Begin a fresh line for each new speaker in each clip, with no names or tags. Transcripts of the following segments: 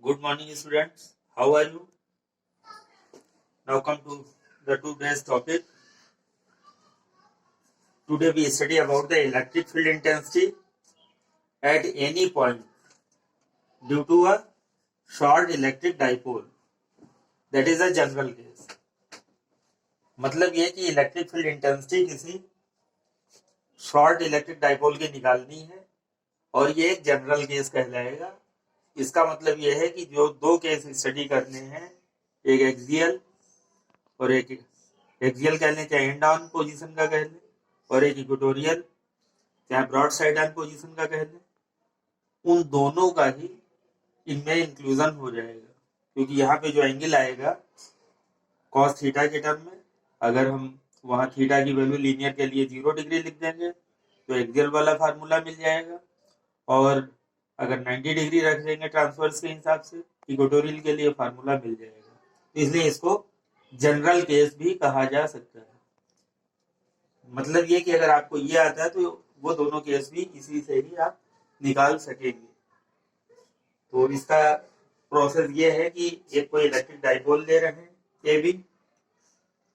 Good morning, students. How are you? Now come to the today's topic. Today we study about the electric field intensity at any point due to a short electric dipole. That is a general case. मतलब ये कि electric field intensity किसी short electric dipole की निकालनी है और ये एक जनरल केस कहलाएगा। इसका मतलब ये है कि जो दो केस स्टडी करने हैं, एक एक्सियल और एक एक्सियल कह लें चाहे एंड ऑन पोजीशन का कह लें, और एक इक्वेटोरियल चाहे ब्रॉड साइड ऑन पोजीशन का कह लें, उन दोनों का ही इनमें इंक्लूजन हो जाएगा। क्योंकि यहाँ पे जो एंगल आएगा कॉस थीटा के टर्म में, अगर हम वहाँ थीटा की वैल्यू लीनियर के लिए 0 डिग्री लिख देंगे तो एक्सियल वाला फार्मूला मिल जाएगा, और अगर 90 डिग्री रख देंगे ट्रांसवर्स के हिसाब से इक्वेटोरियल के लिए फार्मूला मिल जाएगा। तो इसलिए इसको जनरल केस भी कहा जा सकता है। मतलब ये कि अगर आपको ये आता है तो वो दोनों केस भी इसी से ही आप निकाल सकेंगे। तो इसका प्रोसेस ये है कि एक कोई इलेक्ट्रिक डाइपोल ले रहे हैं ए बी,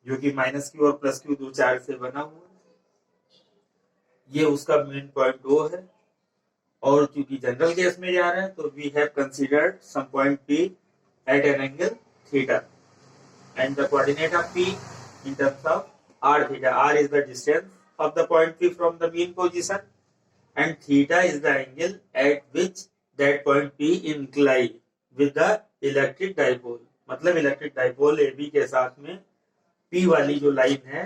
जो कि माइनस क्यू और प्लस क्यू दो चार्ज से बना हुआ है। ये उसका मेन पॉइंट ओ है, और क्योंकि जनरल केस में जा रहे हैं तो we have considered some point P at an angle theta and the coordinate of P in terms of R theta. R is the distance of the point P from the mean position and theta is the angle at which that point P incline with the electric dipole. मतलब electric dipole A B के साथ में P वाली जो line है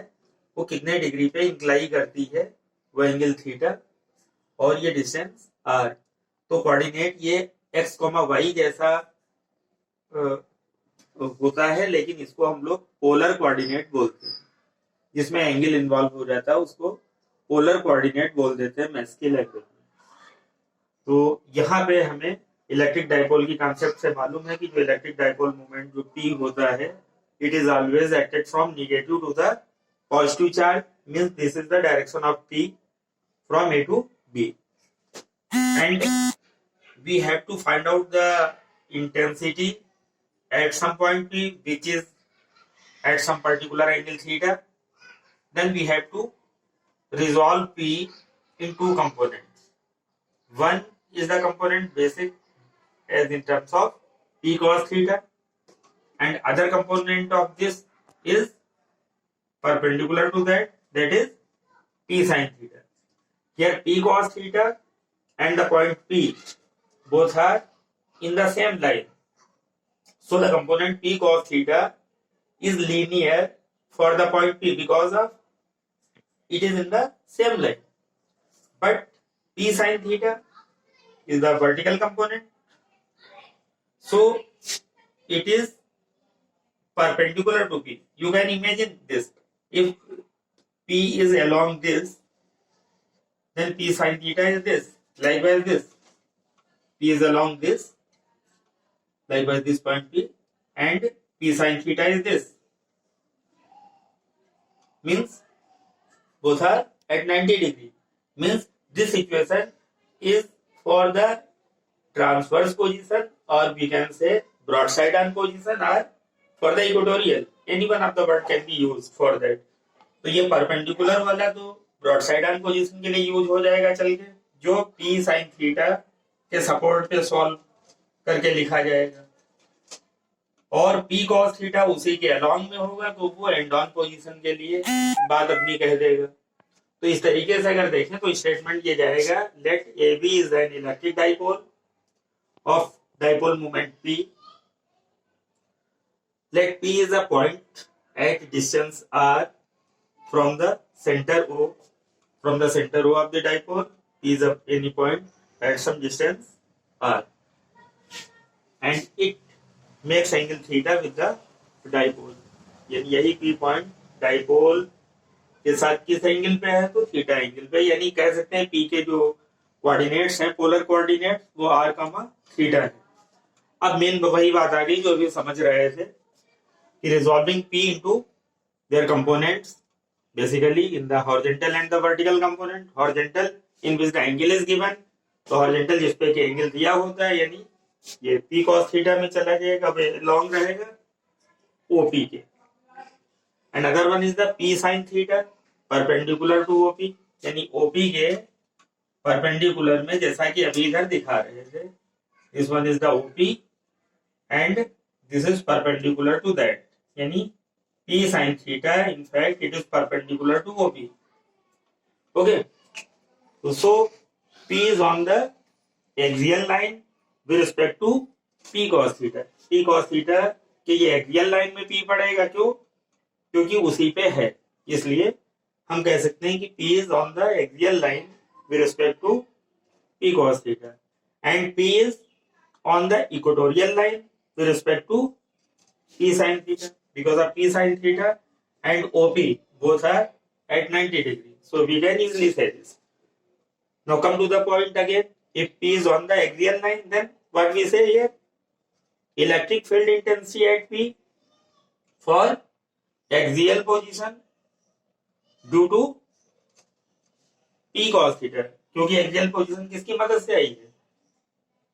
वो कितने degree पे इंक्लाइन करती है, वो एंगल थीटा, और ये डिस्टेंस आर। तो कोऑर्डिनेट ये एक्स कोमा वाई जैसा होता है, लेकिन इसको हम लोग पोलर कोऑर्डिनेट बोलते हैं। जिसमें एंगल इन्वॉल्व हो जाता है उसको पोलर कोऑर्डिनेट बोल देते हैं मैथ्स की लैंग्वेज में। तो यहाँ पे हमें इलेक्ट्रिक डाइपोल की कॉन्सेप्ट से मालूम है कि जो इलेक्ट्रिक डाइपोल मोमेंट जो पी होता है, it is always acted from negative to the positive charge, means this is the direction of P from A to B, and we have to find out the intensity at some point P, which is at some particular angle theta. Then we have to resolve P in two components. One is the component basic as in terms of P cos theta, and other component of this is perpendicular to that, that is P sin theta. Here P cos theta and the point P both are in the same line. So the component P cos theta is linear for the point P because of it is in the same line. But P sin theta is the vertical component. So it is perpendicular to P. You can imagine this. If P is along this, then P sin theta is this. Likewise this, P is along this, likewise this point P, and P sin theta is this. Means both are at 90 degree. Means this equation is for the transverse position, or we can say broadside on position, or for the equatorial. Any one of the word can be used for that. तो ये perpendicular वाला तो broadside on position के लिए use हो जाएगा चल के, जो P sin थीटा के सपोर्ट पे सॉल्व करके लिखा जाएगा, और P cos थीटा उसी के अलॉन्ग में होगा तो वो एंड ऑन पोजीशन के लिए बात अपनी कह देगा। तो इस तरीके से अगर देखें तो स्टेटमेंट ये जाएगा, let A B is an electric dipole of dipole moment P, let P is a point at distance r from the center O, from the center O of the dipole is any point at some distance r, and it makes angle theta with the dipole. यानी यही P point dipole के साथ किस angle पे है, तो theta angle पे। यानी कह सकते हैं P के जो कोऑर्डिनेट्स हैं पोलर कोऑर्डिनेट्स वो r कमा थीटा है। अब मेन वही बात आ गई जो अभी समझ रहे थे कि resolving P into their components, basically in the horizontal and the vertical component. Horizontal in which the angle is given, तो horizontal जिस पे कि एंगल दिया होता है, यानी ये पी कॉस थीटा में चला जाएगा, अब लॉन्ग रहेगा ओपी के। Another one is the P sine theta perpendicular to OP, यानी ओपी के परपेंडिकुलर में, जैसा कि अभी इधर दिखा रहे थे, this one is the OP and this is perpendicular to that, यानी P sine theta in fact it is perpendicular to OP. Okay, so P is on the axial line with respect to P cos theta. P cos theta के ये axial line में P पड़ेगा, क्यों? क्योंकि उसी पे है, इसलिए हम कह सकते हैं कि P is on the axial line with respect to P cos theta and P is on the equatorial line with respect to P sin theta, because of P sin theta and OP both are at 90 degrees. So we can easily say this. Now come to the point again. If P is on the axial line, then what we say here? Electric field intensity at P for axial position due to P cos theta. क्योंकि axial position किसकी मदद से आई है?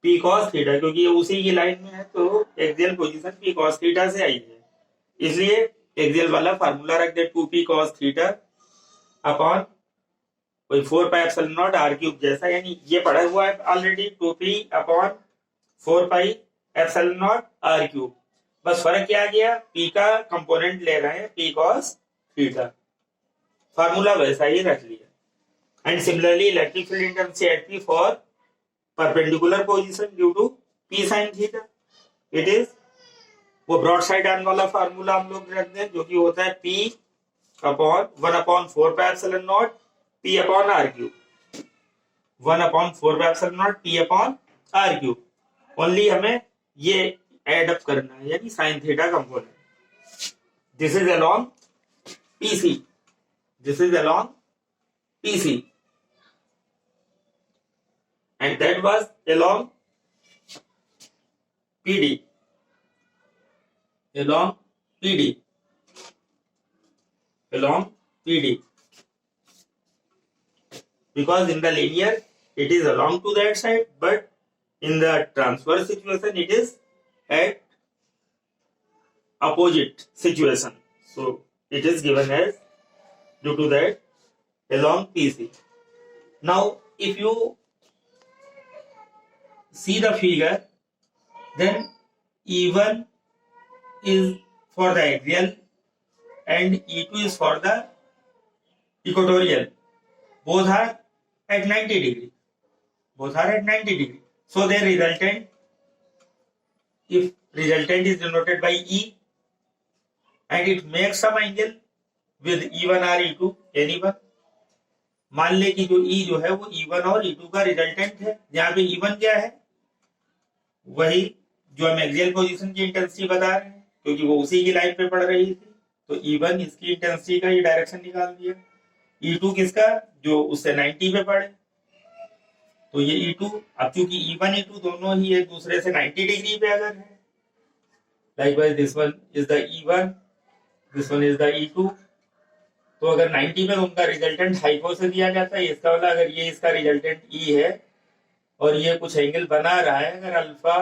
P cos theta, क्योंकि ये उसी की line में है, तो axial position P cos theta से आई है, इसलिए axial वाला फार्मूला रख दे 2P cos theta अपॉन कोई 4πε0 r³ जैसा, यानी ये पढ़ा हुआ है ऑलरेडी 2P अपॉन 4πε0 r³। बस फर्क क्या आ गया, P का कंपोनेंट ले रहे हैं P cos थीटा, फार्मूला वैसा ही रख लिया। And similarly electric field intensity at P for perpendicular position due to P sin theta, it is वो ब्रॉड साइड आर्म वाला फार्मूला हम लोग रख दें, जो कि होता है P upon 1/4πε0 P upon r³, 1/4πε0 P upon r³। Only हमें ये एड अप करना है, यानी sine theta component. This is along PC, this is along PC and that was along PD, along PD, along PD, because in the linear it is along to that side, but in the transverse situation it is at opposite situation, so it is given as due to that along PC. Now if you see the figure, then E1 is for the axial and E2 is for the equatorial. Both are at 90 degree. Both are at 90 degree. So their resultant, if resultant is denoted by E and it makes some angle with E1 or E2, anyone. मान ले कि जो E जो है वो E1 और E2 का resultant है, जहां पे E1 क्या है, वही जो हम एक्सियल पोजीशन की इंटेंसिटी बता रहे हैं, क्योंकि वो उसी की लाइन पे पड़ रही थी, तो E1 इसकी इंटेंसिटी का ये डायरेक्शन निकाल दिया, E2 किसका, जो उससे 90 पे पड़े, तो ये E2, अब चूंकि E1 E2 दोनों ही एक दूसरे से 90 डिग्री पे अगर है, likewise this one is the E1, this one is the E2, तो अगर 90 पे उनका रिजल्टेंट हाइपो से दिया जाता है, इसका मतलब अगर ये इसका रिजल्टेंट E है और ये कुछ एंगल बना रहा है, अगर अल्फा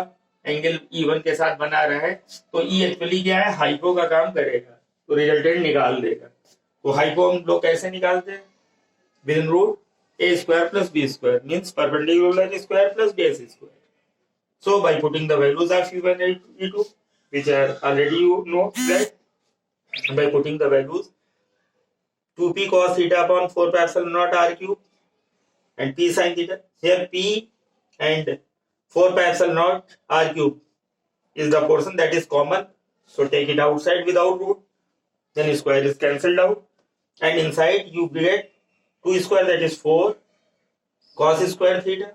एंगल E1 के साथ बना रहा है, तो E एक्चुअली क्या है, हाइपो का काम करेगा, तो रिजल्टेंट निकाल देगा। तो हाइपो हम लोग कैसे निकालते हैं, with root a² + b² means perpendicular square plus base square. So by putting the values of E1 and E2 which are already you know that, by putting the values 2P cos theta upon 4πε0 r³ and P sin theta, here P and 4πε0 r³ is the portion that is common, so take it outside without root, then square is cancelled out and inside you get 2 square, that is 4 cos square theta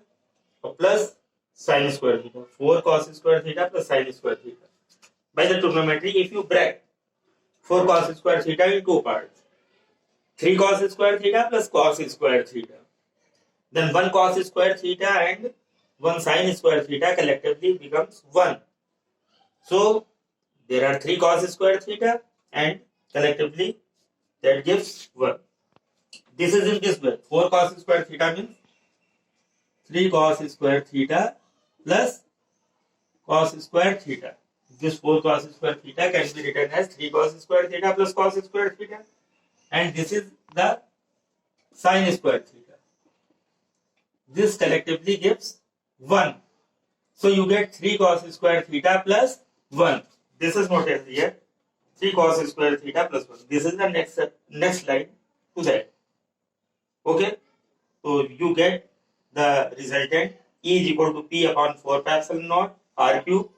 plus sin square theta, 4 cos square theta plus sin square theta. By the trigonometry, if you break 4 cos square theta in two parts, 3 cos square theta plus cos square theta, then 1 cos square theta and 1 sin square theta collectively becomes 1. So there are 3 cos square theta and collectively that gives 1. This is in this way. 4 cos square theta means 3 cos square theta plus cos square theta. This 4 cos square theta can be written as 3 cos square theta plus cos square theta, and this is the sin square theta. This collectively gives 1. So you get 3 cos square theta plus 1. This is noted here. 3 cos square theta plus 1. This is the next line to that. Okay. So you get the resultant E is equal to P upon 4 pi epsilon naught R cube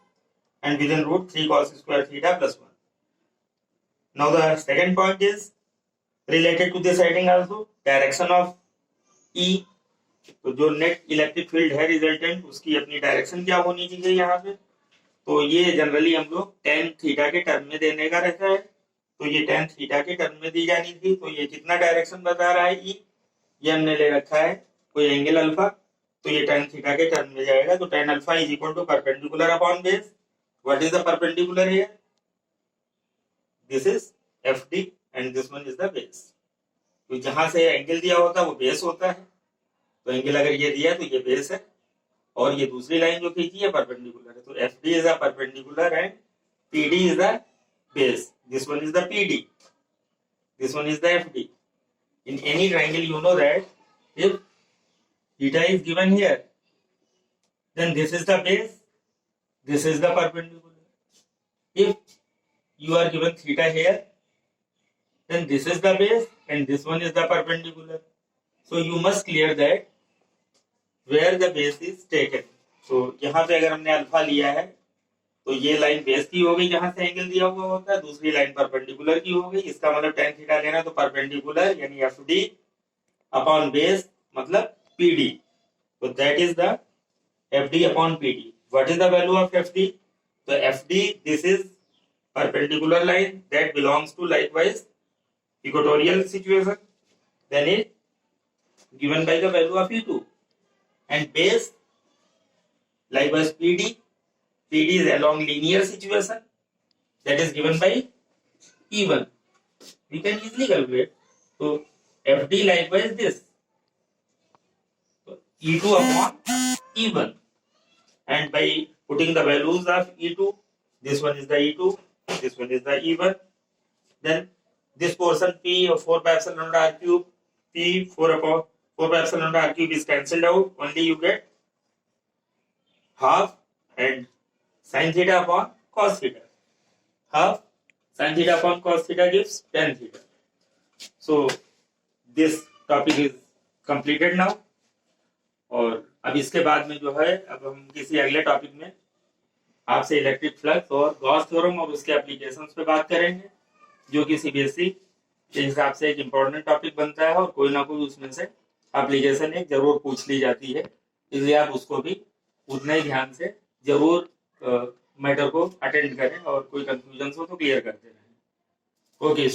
and within root 3 cos square theta plus 1. Now the second point is related to this heading also, direction of E. तो जो net electric field है resultant, उसकी अपनी direction क्या होनी चाहिए यहाँ पे, तो ये जनरली हम लोग tan थीटा के टर्म में देने का रहता है। तो ये tan थीटा के टर्म में दी जानी थी। तो ये कितना डायरेक्शन बता रहा है E, ये हमने ले रखा है कोई एंगल अल्फा, तो ये tan थीटा के टर्म में जाएगा। तो tan alpha is equal to perpendicular upon base. What is the perpendicular here? This is FD and this one is the base. तो जहां से एंगल दिया होता है वो बेस होता है। तो एंगल अगर ये दिया तो ये बेस है, और ये दूसरी लाइन जो खींची है परपेंडिकुलर है। तो FD is the perpendicular and PD is the base. This one is the PD, this one is the FD. In any triangle you know that if theta is given here, then this is the base, this is the perpendicular. If you are given theta here, then this is the base and this one is the perpendicular. So you must clear that where the base is taken. So यहाँ पे अगर हमने alpha लिया है तो ये line base की हो गई जहां से एंगल दिया हुआ होता है, दूसरी लाइन परपेंडिकुलर की हो गई। इसका मतलब tan थीटा लेना तो परपेंडिकुलर यानी FD अपॉन बेस मतलब PD. तो that is the FD upon PD. What is the value of FD? तो FD this is perpendicular line that belongs to likewise equatorial situation, then it given by the value of E2, and base likewise PD is along linear situation, that is given by E1. We can easily calculate. So FD likewise this, so E2 upon E1, and by putting the values of E2, this one is the E2, this one is the E1, then this portion P of 4 pi epsilon naught R cube, P 4 upon 4 pi epsilon naught R cube is cancelled out. Only you get half and sin theta upon cos theta. Half sin theta upon cos theta gives tan theta. So this topic is completed now. और अब इसके बाद में जो है अब हम किसी अगले टॉपिक में आपसे इलेक्ट्रिक फ्लक्स और गॉस थ्योरम और उसके एप्लीकेशंस पे बात करेंगे, जो कि CBSE के हिसाब से एक इम्पोर्टेंट टॉपिक बनता है और कोई ना कोई उसमें से एप्लीकेशन एक जरूर पूछ ली जाती है। इसलिए आप उसको भी उतना ही ध्यान से जरूर मैटर को अटेंड करें और कोई कंफ्यूजन हो तो क्लियर करते रहें। ओके।